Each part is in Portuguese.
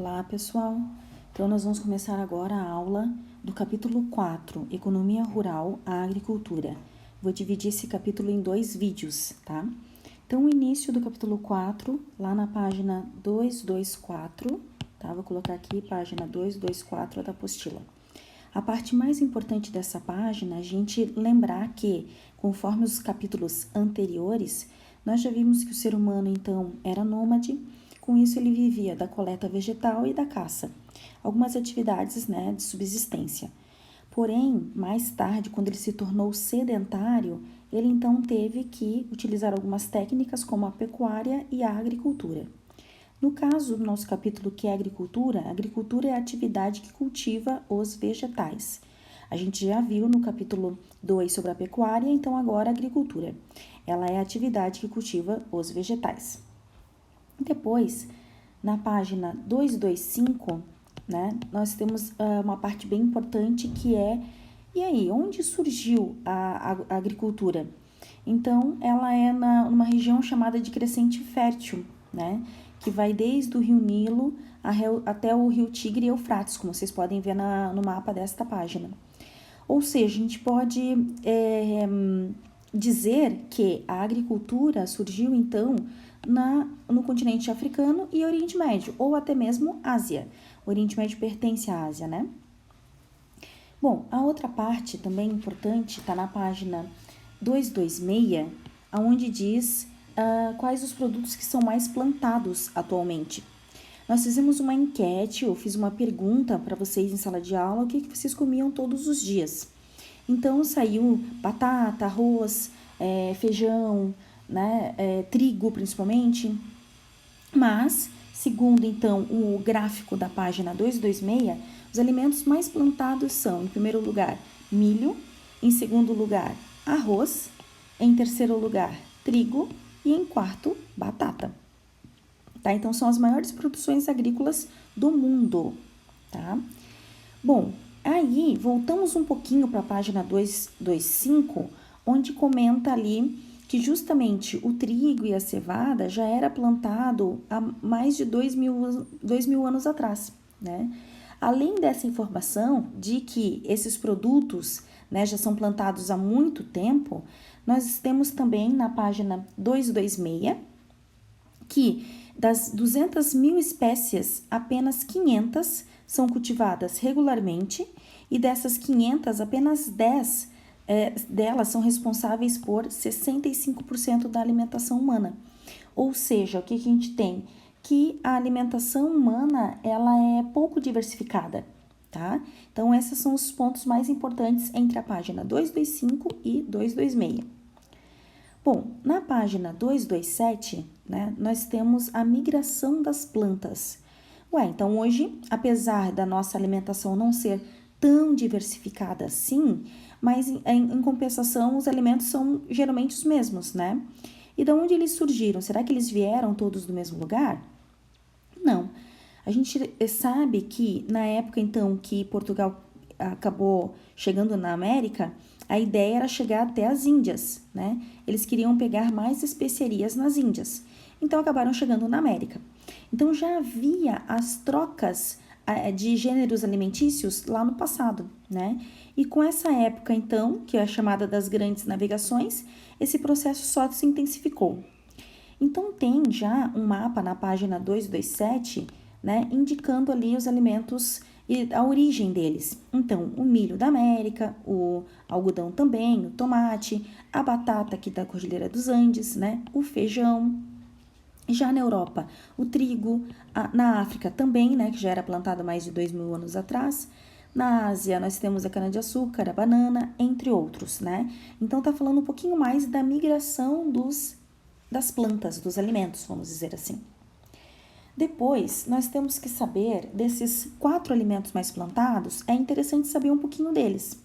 Olá, pessoal! Então, nós vamos começar agora a aula do capítulo 4, Economia Rural, a Agricultura. Vou dividir esse capítulo em 2 vídeos, tá? Então, o início do capítulo 4, lá na página 224, tá? Vou colocar aqui, página 224 da apostila. A parte mais importante dessa página, a gente lembrar que, conforme os capítulos anteriores, nós já vimos que o ser humano, então, era nômade. Com isso, ele vivia da coleta vegetal e da caça, algumas atividades, de subsistência. Porém, mais tarde, quando ele se tornou sedentário, ele então teve que utilizar algumas técnicas como a pecuária e a agricultura. No caso do nosso capítulo, que é a agricultura é a atividade que cultiva os vegetais. A gente já viu no capítulo 2 sobre a pecuária, então agora a agricultura. Ela é a atividade que cultiva os vegetais. Depois, na página 225, nós temos uma parte bem importante que é, e aí, onde surgiu a agricultura? Então, ela é numa região chamada de Crescente Fértil, que vai desde o rio Nilo até o rio Tigre e Eufrates, como vocês podem ver no mapa desta página. Ou seja, a gente pode dizer que a agricultura surgiu, então, no continente africano e Oriente Médio, ou até mesmo Ásia. O Oriente Médio pertence à Ásia, Bom, a outra parte também importante está na página 226, onde diz quais os produtos que são mais plantados atualmente. Nós fizemos uma enquete, eu fiz uma pergunta para vocês em sala de aula, o que vocês comiam todos os dias. Então, saiu batata, arroz, feijão, trigo principalmente. Mas, segundo então o gráfico da página 226, os alimentos mais plantados são, em primeiro lugar, milho, em segundo lugar, arroz, em terceiro lugar, trigo e em quarto, batata. Tá? Então, são as maiores produções agrícolas do mundo, tá? Bom, aí voltamos um pouquinho para a página 225, onde comenta ali que justamente o trigo e a cevada já era plantado há mais de 2.000 anos atrás, Além dessa informação de que esses produtos, já são plantados há muito tempo, nós temos também na página 226 que das 200.000 espécies, apenas 500 são cultivadas regularmente e dessas 500, apenas 10 delas são responsáveis por 65% da alimentação humana. Ou seja, o que a gente tem? Que a alimentação humana, ela é pouco diversificada, tá? Então, esses são os pontos mais importantes entre a página 225 e 226. Bom, na página 227, nós temos a migração das plantas. Então hoje, apesar da nossa alimentação não ser tão diversificada assim, mas em compensação os alimentos são geralmente os mesmos, E de onde eles surgiram? Será que eles vieram todos do mesmo lugar? Não. A gente sabe que na época então que Portugal acabou chegando na América, a ideia era chegar até as Índias, Eles queriam pegar mais especiarias nas Índias, então acabaram chegando na América. Então já havia as trocas de gêneros alimentícios lá no passado, E com essa época então, que é a chamada das grandes navegações, esse processo só se intensificou. Então tem já um mapa na página 227, indicando ali os alimentos e a origem deles. Então, o milho da América, o algodão também, o tomate, a batata aqui da Cordilheira dos Andes, o feijão. Já na Europa, o trigo, na África também, que já era plantado mais de 2.000 anos atrás. Na Ásia, nós temos a cana-de-açúcar, a banana, entre outros, Então, tá falando um pouquinho mais da migração das plantas, dos alimentos, vamos dizer assim. Depois, nós temos que saber desses 4 alimentos mais plantados, é interessante saber um pouquinho deles,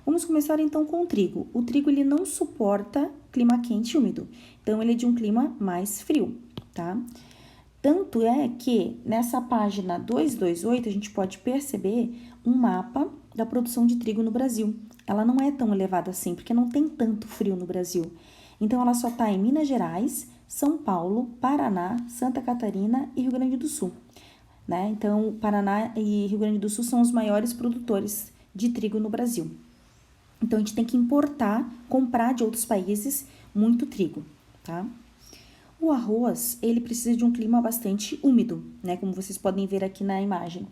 Vamos começar então com o trigo. O trigo, ele não suporta clima quente e úmido, então ele é de um clima mais frio, tá? Tanto é que nessa página 228 a gente pode perceber um mapa da produção de trigo no Brasil. Ela não é tão elevada assim, porque não tem tanto frio no Brasil. Então, ela só está em Minas Gerais, São Paulo, Paraná, Santa Catarina e Rio Grande do Sul. né? Então, Paraná e Rio Grande do Sul são os maiores produtores de trigo no Brasil. Então, a gente tem que importar, comprar de outros países muito trigo, tá? O arroz, ele precisa de um clima bastante úmido, né? Como vocês podem ver aqui na imagem.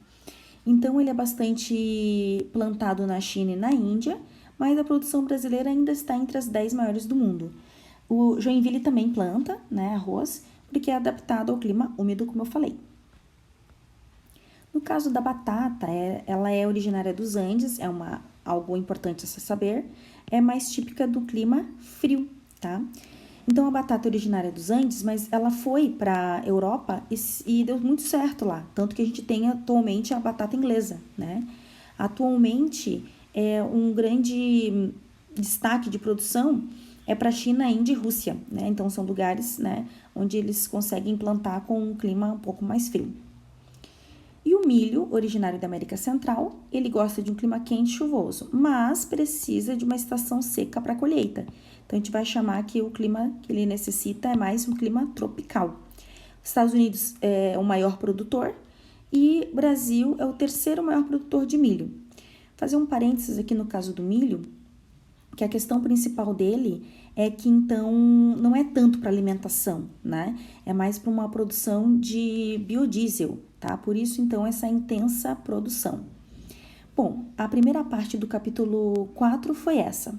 Então, ele é bastante plantado na China e na Índia, mas a produção brasileira ainda está entre as 10 maiores do mundo. O Joinville também planta, né, arroz, porque é adaptado ao clima úmido, como eu falei. No caso da batata, ela é originária dos Andes, algo importante a se saber, é mais típica do clima frio, tá? Então, a batata é originária dos Andes, mas ela foi para a Europa e deu muito certo lá. Tanto que a gente tem atualmente a batata inglesa, né? Atualmente, um grande destaque de produção é para a China, Índia e Rússia, né? Então, são lugares, né, onde eles conseguem plantar com um clima um pouco mais frio. E o milho, originário da América Central, ele gosta de um clima quente e chuvoso, mas precisa de uma estação seca para a colheita. Então, a gente vai chamar que o clima que ele necessita é mais um clima tropical. Os Estados Unidos é o maior produtor e o Brasil é o terceiro maior produtor de milho. Fazer um parênteses aqui no caso do milho, que a questão principal dele é que, então, não é tanto para alimentação, né? É mais para uma produção de biodiesel, tá? Por isso, então, essa intensa produção. Bom, a primeira parte do capítulo 4 foi essa.